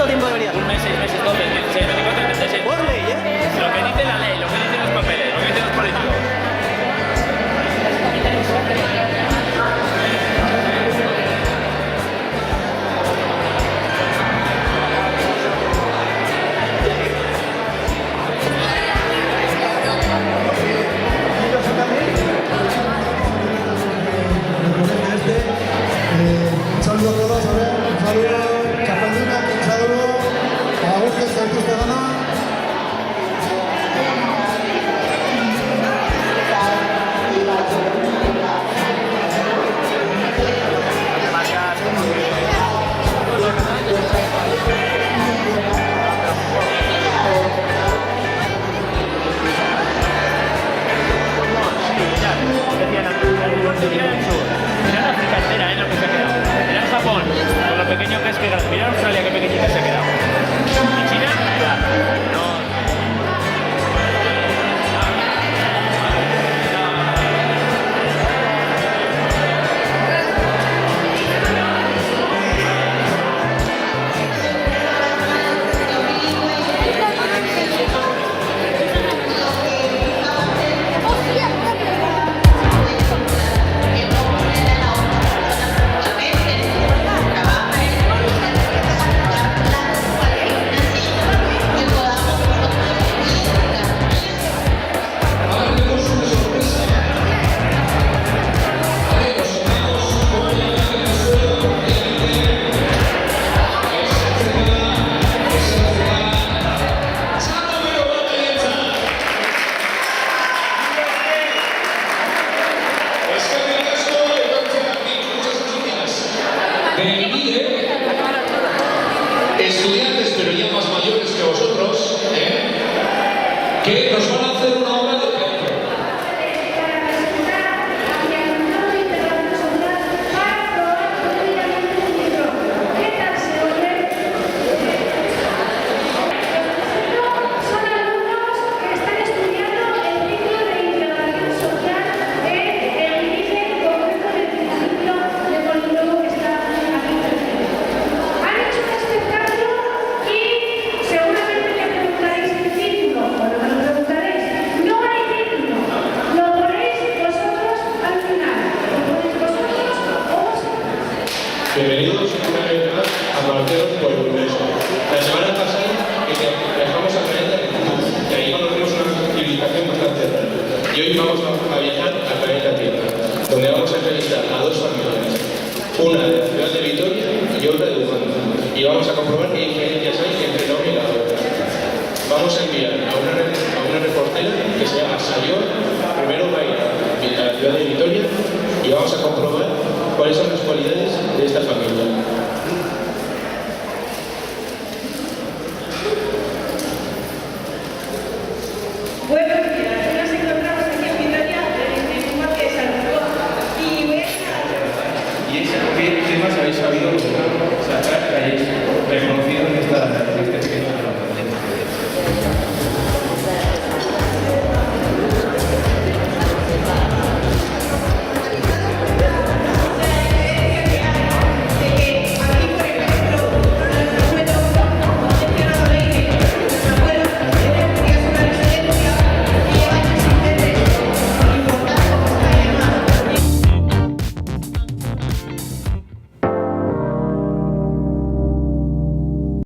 ¿Cuánto tiempo debería? Un mes, 6 meses, 12, 16, 24, 36. Por ley, ¿eh? Lo que dice la ley, lo que dicen los papeles, lo que dicen los políticos. Un saludo a todos, a ver, un saludo, Chapaldina, un saludo, a Augusto, Santos de Gana. Mirad África entera, lo que se ha quedado. Mirad Japón, con lo pequeño que es que grande. Mirad Australia, qué pequeñita se ha quedado. Y China, no. Estudiantes, pero ya más mayores que vosotros, que nos van a hacer una obra de teatro. Son alumnos que están estudiando el ciclo de integración social el origen concreto del principio de politólogo que está aquí presente. Han hecho un espectáculo y seguramente me preguntaréis el título, o no me lo preguntaréis. No hay título, lo ponéis vosotros al final, lo ponéis vosotros o vosotros. Bienvenidos una vez más a Marteros por el Congreso. La semana pasada viajamos a Planeta Neptuno y ahí conocemos una civilización bastante rara. Y hoy vamos a viajar al planeta Tierra, donde vamos a entrevistar a dos familias, una de la ciudad de Vitoria y otra de Uganda. Y vamos a comprobar qué diferencias hay entre la una y la otra. Vamos a enviar a una reportera que se llama Sayor, primero va a ir a la ciudad de Vitoria y vamos a comprobar cuáles son las cualidades de esta familia.